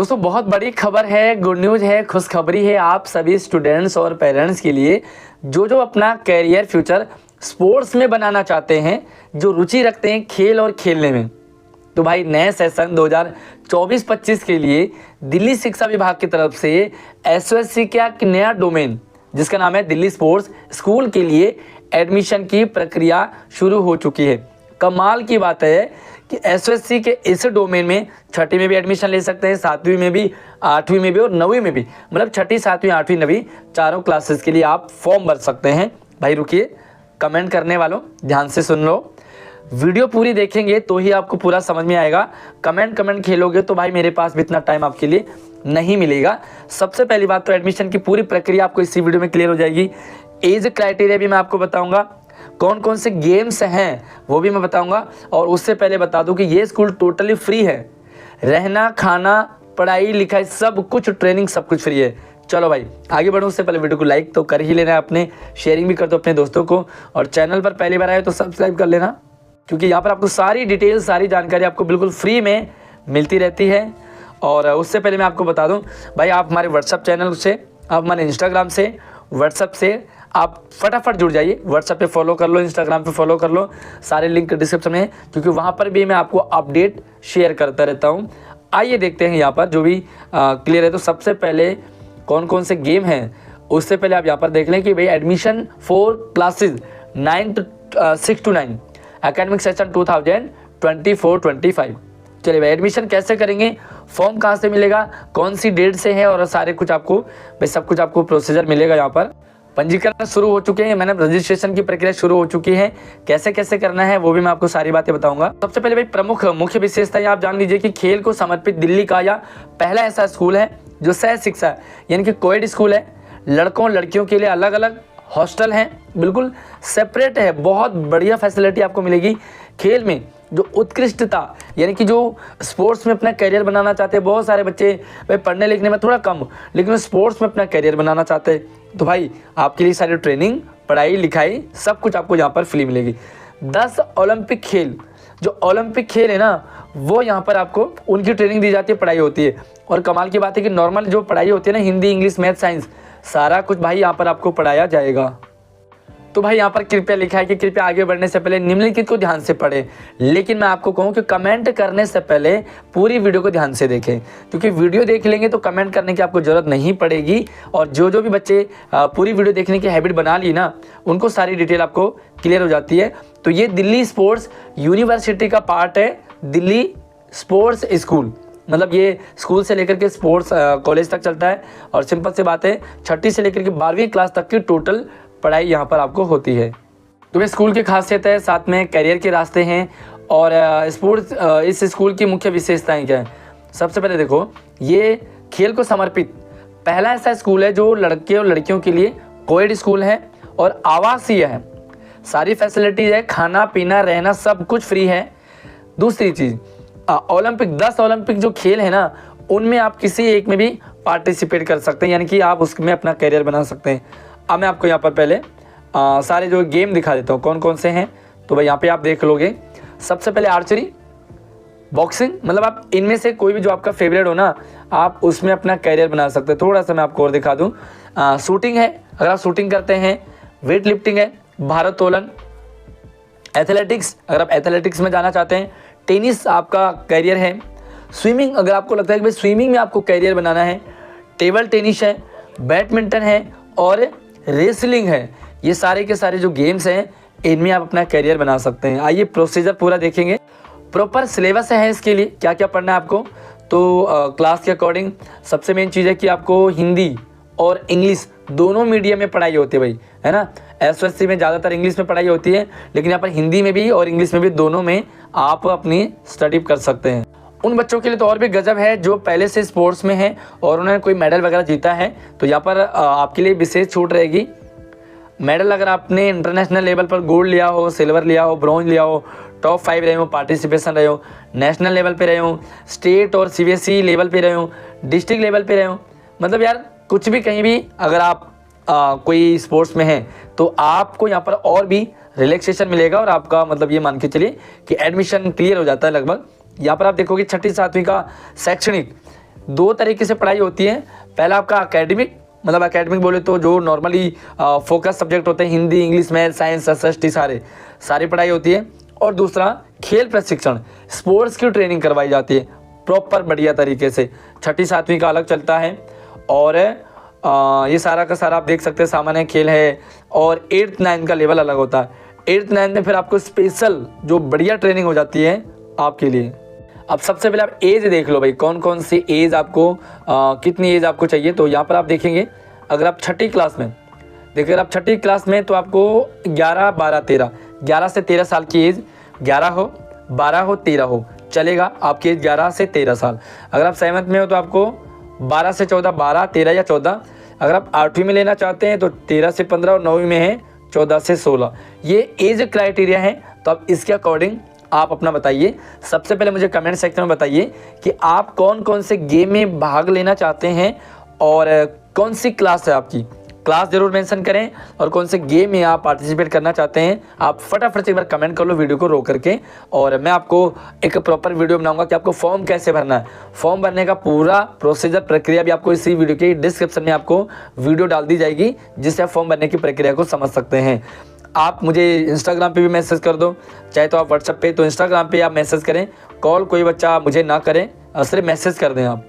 दोस्तों बहुत बड़ी खबर है, गुड न्यूज़ है, खुशखबरी है आप सभी स्टूडेंट्स और पेरेंट्स के लिए जो अपना कैरियर फ्यूचर स्पोर्ट्स में बनाना चाहते हैं, जो रुचि रखते हैं खेल और खेलने में। तो भाई नए सेशन 2024-25 के लिए दिल्ली शिक्षा विभाग की तरफ से एसओएससी का एक नया डोमेन जिसका नाम है दिल्ली स्पोर्ट्स स्कूल के लिए एडमिशन की प्रक्रिया शुरू हो चुकी है। कमाल की बात है कि एसओएससी के इस डोमेन में छठी में भी एडमिशन ले सकते हैं, 7वीं में भी, 8वीं में भी और 9वीं में भी, मतलब छठी, 7वीं, 8वीं, 9वीं चारों क्लासेस के लिए आप फॉर्म भर सकते हैं। भाई रुकिए, कमेंट करने वालों ध्यान से सुन लो, वीडियो पूरी देखेंगे तो ही आपको पूरा समझ में आएगा। कमेंट खेलोगे तो भाई मेरे पास भी इतना टाइम आपके लिए नहीं मिलेगा। सबसे पहली बात तो एडमिशन की पूरी प्रक्रिया आपको इसी वीडियो में क्लियर हो जाएगी। एज क्राइटेरिया भी मैं आपको बताऊंगा, कौन कौन से गेम्स हैं वो भी मैं बताऊंगा। और उससे पहले बता दूं कि ये स्कूल टोटली फ्री है, रहना, खाना, पढ़ाई लिखाई सब कुछ, ट्रेनिंग सब कुछ फ्री है। चलो भाई आगे बढ़ो, उससे पहले वीडियो को लाइक तो कर ही लेना है अपने, शेयरिंग भी कर दो अपने दोस्तों को, और चैनल पर पहली बार आए तो सब्सक्राइब कर लेना, क्योंकि यहाँ पर आपको सारी डिटेल, सारी जानकारी आपको बिल्कुल फ्री में मिलती रहती है। और उससे पहले मैं आपको बता दूं भाई, आप हमारे व्हाट्सअप चैनल से, आप हमारे इंस्टाग्राम से, व्हाट्सअप से आप फटाफट जुड़ जाइए। व्हाट्सअप पे फॉलो कर लो, इंस्टाग्राम पे फॉलो कर लो, सारे लिंक डिस्क्रिप्शन में है, क्योंकि वहाँ पर भी मैं आपको अपडेट शेयर करता रहता हूँ। आइए देखते हैं यहाँ पर जो भी क्लियर है। तो सबसे पहले कौन कौन से गेम हैं उससे पहले आप यहाँ पर देख लें कि भाई admission for classes 6 to 9 academic session 2024-25। चलिए भाई एडमिशन कैसे करेंगे, फॉर्म कहाँ से मिलेगा, कौन सी डेट से है, और सारे कुछ आपको भाई सब कुछ आपको प्रोसीजर मिलेगा। यहाँ पर पंजीकरण शुरू हो चुके हैं, मैंने रजिस्ट्रेशन की प्रक्रिया शुरू हो चुकी है, कैसे कैसे करना है वो भी मैं आपको सारी बातें बताऊंगा। सबसे पहले भाई प्रमुख मुख्य विशेषता आप जान लीजिए कि खेल को समर्पित दिल्ली का यह पहला ऐसा स्कूल है जो सह शिक्षा यानी कि कोएड स्कूल है। लड़कों लड़कियों के लिए अलग अलग हॉस्टल हैं, बिल्कुल सेपरेट है, बहुत बढ़िया फैसिलिटी आपको मिलेगी। खेल में जो उत्कृष्टता यानी कि जो स्पोर्ट्स में अपना करियर बनाना चाहते हैं, बहुत सारे बच्चे भाई पढ़ने लिखने में थोड़ा कम, लेकिन स्पोर्ट्स में अपना करियर बनाना चाहते हैं, तो भाई आपके लिए सारी ट्रेनिंग, पढ़ाई लिखाई सब कुछ आपको यहाँ पर फ्री मिलेगी। 10 ओलंपिक खेल, जो ओलंपिक खेल है ना, वो यहाँ पर आपको उनकी ट्रेनिंग दी जाती है, पढ़ाई होती है। और कमाल की बात है कि नॉर्मल जो पढ़ाई होती है ना, हिंदी, इंग्लिश, मैथ, साइंस, सारा कुछ भाई यहाँ पर आपको पढ़ाया जाएगा। तो भाई यहाँ पर कृपया लिखा है कि कृपया आगे बढ़ने से पहले निम्नलिखित को ध्यान से पढ़ें। लेकिन मैं आपको कहूँ कि कमेंट करने से पहले पूरी वीडियो को ध्यान से देखें, क्योंकि वीडियो देख लेंगे तो कमेंट करने की आपको ज़रूरत नहीं पड़ेगी। और जो भी बच्चे पूरी वीडियो देखने की हैबिट बना ली ना, उनको सारी डिटेल आपको क्लियर हो जाती है। तो ये दिल्ली स्पोर्ट्स यूनिवर्सिटी का पार्ट है, दिल्ली स्पोर्ट्स स्कूल, मतलब ये स्कूल से लेकर के स्पोर्ट्स कॉलेज तक चलता है। और सिंपल सी बात है, छठी से लेकर के 12वीं क्लास तक की टोटल पढ़ाई यहाँ पर आपको होती है। तो ये स्कूल की खासियत है, साथ में करियर के रास्ते हैं। और स्पोर्ट्स इस स्कूल की मुख्य विशेषताएं क्या है। सबसे पहले देखो, ये खेल को समर्पित पहला ऐसा स्कूल है जो लड़के और लड़कियों के लिए कोएड स्कूल है और आवासीय है, सारी फैसिलिटीज है, खाना पीना रहना सब कुछ फ्री है। दूसरी चीज़, ओलंपिक 10 ओलंपिक जो खेल है ना, उनमें आप किसी एक में भी पार्टिसिपेट कर सकते हैं, यानी कि आप उसमें अपना करियर बना सकते हैं। अब मैं आपको यहाँ पर पहले सारे जो गेम दिखा देता हूँ कौन कौन से हैं। तो भाई यहाँ पे आप देख लोगे, सबसे पहले आर्चरी, बॉक्सिंग, मतलब आप इनमें से कोई भी जो आपका फेवरेट हो ना, आप उसमें अपना करियर बना सकते हैं। थोड़ा सा मैं आपको और दिखा दूँ, शूटिंग है, अगर आप शूटिंग करते हैं, वेट लिफ्टिंग है, भारोत्तोलन, एथलेटिक्स, अगर आप एथलेटिक्स में जाना चाहते हैं, टेनिस आपका करियर है, स्विमिंग, अगर आपको लगता है कि भाई स्विमिंग में आपको करियर बनाना है, टेबल टेनिस है, बैडमिंटन है और रेसलिंग है। ये सारे के सारे जो गेम्स हैं, इनमें आप अपना करियर बना सकते हैं। आइए प्रोसीजर पूरा देखेंगे। प्रॉपर सिलेबस है इसके लिए, क्या क्या पढ़ना है आपको। तो क्लास के अकॉर्डिंग सबसे मेन चीज़ है कि आपको हिंदी और इंग्लिश दोनों मीडियम में पढ़ाई होती है भाई, है ना। एसओएससी में ज़्यादातर इंग्लिश में पढ़ाई होती है, लेकिन यहाँ पर हिंदी में भी और इंग्लिश में भी, दोनों में आप अपनी स्टडी कर सकते हैं। उन बच्चों के लिए तो और भी गजब है जो पहले से स्पोर्ट्स में है और उन्होंने कोई मेडल वगैरह जीता है, तो यहाँ पर आपके लिए विशेष छूट रहेगी। मेडल अगर आपने इंटरनेशनल लेवल पर गोल्ड लिया हो, सिल्वर लिया हो, ब्रॉन्ज लिया हो, टॉप 5 रहे हो, पार्टिसिपेशन रहे हो, नेशनल लेवल पे रहे हो, स्टेट और सीबीएसई लेवल पे रहे हो, डिस्ट्रिक्ट लेवल पे रहे हो, मतलब यार कुछ भी कहीं भी अगर आप कोई स्पोर्ट्स में हैं तो आपको यहाँ पर और भी रिलैक्सेशन मिलेगा और आपका मतलब ये मान के चलिए कि एडमिशन क्लियर हो जाता है लगभग। यहाँ पर आप देखोगे छठी 7वीं का शैक्षणिक दो तरीके से पढ़ाई होती है। पहला आपका एकेडमिक, मतलब एकेडमिक बोले तो जो नॉर्मली फोकस सब्जेक्ट होते हैं, Hindi, English, math, science, SST सारी पढ़ाई होती है। और दूसरा खेल प्रशिक्षण, स्पोर्ट्स की ट्रेनिंग करवाई जाती है प्रॉपर बढ़िया तरीके से। 6ठी 7वीं का अलग चलता है और ये सारा का सारा आप देख सकते हैं सामान्य खेल है। और 8th 9th का लेवल अलग होता है। 8th 9th में फिर आपको स्पेशल जो बढ़िया ट्रेनिंग हो जाती है आपके लिए। अब सबसे पहले आप एज देख लो भाई, कौन कौन सी एज आपको कितनी एज आपको चाहिए। तो यहाँ पर आप देखेंगे अगर आप 6ठी क्लास में देखिए, अगर आप 6ठी क्लास में तो आपको 11, 12, 13, 11 से 13 साल की एज, 11 हो, 12 हो, 13 हो चलेगा, आपकी एज 11 से 13 साल। अगर आप 7th में हो तो आपको 12 से 14, 12, 13 या 14। अगर आप 8वीं में लेना चाहते हैं तो 13 से 15 और 9वीं में है 14 से 16। ये एज क्राइटेरिया है। तो आप इसके अकॉर्डिंग आप अपना बताइए। सबसे पहले मुझे कमेंट सेक्शन में बताइए कि आप कौन कौन से गेम में भाग लेना चाहते हैं और कौन सी क्लास है आपकी, क्लास जरूर मेंशन करें और कौन से गेम में आप पार्टिसिपेट करना चाहते हैं। आप फटाफट से एक बार कमेंट कर लो वीडियो को रोक करके, और मैं आपको एक प्रॉपर वीडियो बनाऊंगा कि आपको फॉर्म कैसे भरना है। फॉर्म भरने का पूरा प्रोसीजर, प्रक्रिया भी आपको इसी वीडियो के डिस्क्रिप्शन में आपको वीडियो डाल दी जाएगी, जिससे आप फॉर्म भरने की प्रक्रिया को समझ सकते हैं। आप मुझे इंस्टाग्राम पे भी मैसेज कर दो, चाहे तो आप व्हाट्सएप पे, तो इंस्टाग्राम पे आप मैसेज करें। कॉल कोई बच्चा मुझे ना करें, सिर्फ मैसेज कर दें आप।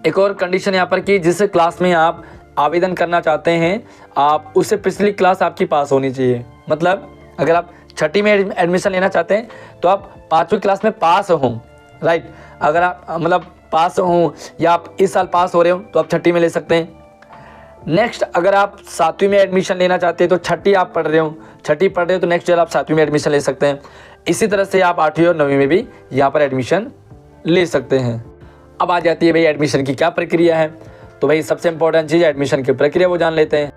एक और कंडीशन यहाँ पर कि जिस क्लास में आप आवेदन करना चाहते हैं, आप उससे पिछली क्लास आपकी पास होनी चाहिए। मतलब अगर आप 6ठी में एडमिशन लेना चाहते हैं तो आप 5वीं क्लास में पास हों, राइट। अगर आप मतलब पास हों या आप इस साल पास हो रहे हो तो आप 6ठी में ले सकते हैं। नेक्स्ट अगर आप 7वीं में एडमिशन लेना चाहते हैं तो 6ठी आप पढ़ रहे हो, 6ठी पढ़ रहे हो तो नेक्स्ट ईयर आप 7वीं में एडमिशन ले सकते हैं। इसी तरह से आप 8वीं और 9वीं में भी यहाँ पर एडमिशन ले सकते हैं। अब आ जाती है भाई एडमिशन की क्या प्रक्रिया है। तो भाई सबसे इंपॉर्टेंट चीज़ एडमिशन की प्रक्रिया वो जान लेते हैं।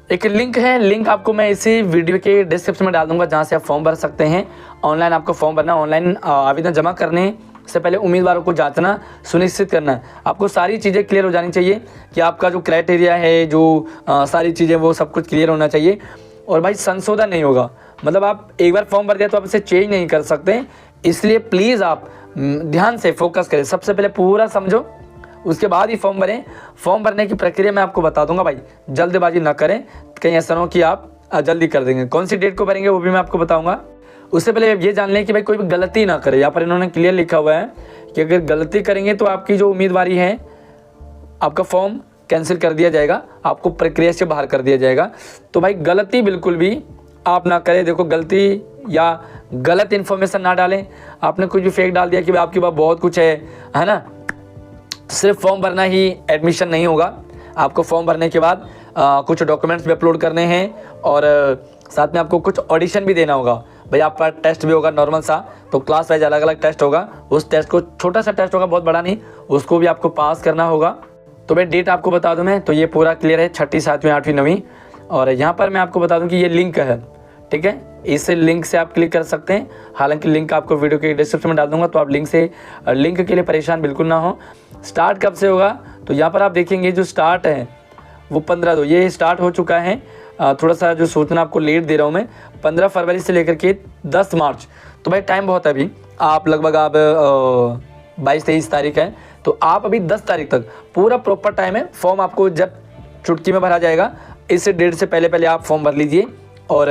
एक लिंक है, लिंक आपको मैं इसी वीडियो के डिस्क्रिप्शन में डाल दूंगा, जहाँ से आप फॉर्म भर सकते हैं। ऑनलाइन आपको फॉर्म भरना, ऑनलाइन आवेदन जमा करने से पहले उम्मीदवारों को जांचना, सुनिश्चित करना है। आपको सारी चीज़ें क्लियर हो जानी चाहिए कि आपका जो क्राइटेरिया है, जो सारी चीज़ें, वो सब कुछ क्लियर होना चाहिए। और भाई संशोधन नहीं होगा, मतलब आप एक बार फॉर्म भर दिया तो आप इसे चेंज नहीं कर सकते। इसलिए प्लीज़ आप ध्यान से फोकस करें, सबसे पहले पूरा समझो, उसके बाद ही फॉर्म भरें। फॉर्म भरने की प्रक्रिया मैं आपको बता दूंगा भाई, जल्दबाजी ना करें, कहीं ऐसा ना हो कि आप जल्दी कर देंगे। कौन सी डेट को भरेंगे वो भी मैं आपको बताऊंगा। उससे पहले ये जान लें कि भाई कोई भी गलती ना करे। यहाँ पर इन्होंने क्लियर लिखा हुआ है कि अगर गलती करेंगे तो आपकी जो उम्मीदवारी है, आपका फॉर्म कैंसिल कर दिया जाएगा, आपको प्रक्रिया से बाहर कर दिया जाएगा। तो भाई गलती बिल्कुल भी आप ना करें। देखो, गलती या गलत इन्फॉर्मेशन ना डालें। आपने कुछ भी फेक डाल दिया कि भाई आपके पास बहुत कुछ है ना, सिर्फ फॉर्म भरना ही एडमिशन नहीं होगा। आपको फॉर्म भरने के बाद कुछ डॉक्यूमेंट्स भी अपलोड करने हैं और साथ में आपको कुछ ऑडिशन भी देना होगा। भाई आपका टेस्ट भी होगा नॉर्मल सा, तो क्लास वाइज अलग अलग टेस्ट होगा। उस टेस्ट को, छोटा सा टेस्ट होगा, बहुत बड़ा नहीं, उसको भी आपको पास करना होगा। तो भाई डेट आपको बता दूं मैं, तो ये पूरा क्लियर है, 6ठी 7वीं 8वीं 9वीं। और यहाँ पर मैं आपको बता दूँ कि ये लिंक है, ठीक है, इस लिंक से आप क्लिक कर सकते हैं। हालांकि लिंक आपको वीडियो के डिस्क्रिप्शन में डाल दूंगा, तो आप लिंक के लिए परेशान बिल्कुल ना हो। स्टार्ट कब से होगा, तो यहाँ पर आप देखेंगे जो स्टार्ट है वो 15 ये स्टार्ट हो चुका है। थोड़ा सा जो सूचना आपको लेट दे रहा हूँ मैं, 15 फरवरी से लेकर के 10 मार्च। तो भाई टाइम बहुत है अभी, आप लगभग आप 22-23 तारीख है, तो आप अभी 10 तारीख तक पूरा प्रॉपर टाइम है। फॉर्म आपको जब चुटकी में भरा जाएगा, इस डेट से पहले पहले आप फॉर्म भर लीजिए। और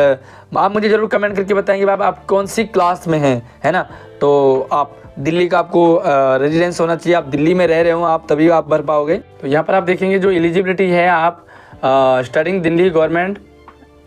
आप मुझे ज़रूर कमेंट करके बताएंगे भाई आप कौन सी क्लास में हैं, है ना। तो आप दिल्ली का आपको रेजिडेंस होना चाहिए, आप दिल्ली में रह रहे हो आप, तभी आप भर पाओगे। तो यहाँ पर आप देखेंगे जो एलिजिबिलिटी है, आप studying Delhi government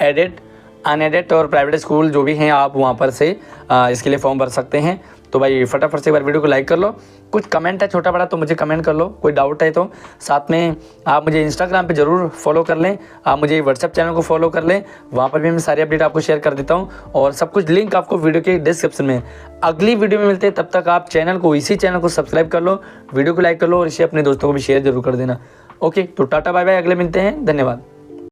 aided, unaided और प्राइवेट स्कूल जो भी हैं, आप वहाँ पर से इसके लिए फॉर्म भर सकते हैं। तो भाई फटाफट से एक बार वीडियो को लाइक कर लो। कुछ कमेंट है छोटा बड़ा तो मुझे कमेंट कर लो, कोई डाउट है तो। साथ में आप मुझे इंस्टाग्राम पे ज़रूर फॉलो कर लें, आप मुझे व्हाट्सएप चैनल को फॉलो कर लें, वहाँ पर भी मैं सारी अपडेट आपको शेयर कर देता हूँ। और सब कुछ लिंक आपको वीडियो के डिस्क्रिप्शन में। अगली वीडियो में मिलते हैं, तब तक आप इसी चैनल को सब्सक्राइब कर लो, वीडियो को लाइक कर लो और इसे अपने दोस्तों को भी शेयर जरूर कर देना। ओके, तो टाटा बाय बाय, अगले मिलते हैं, धन्यवाद।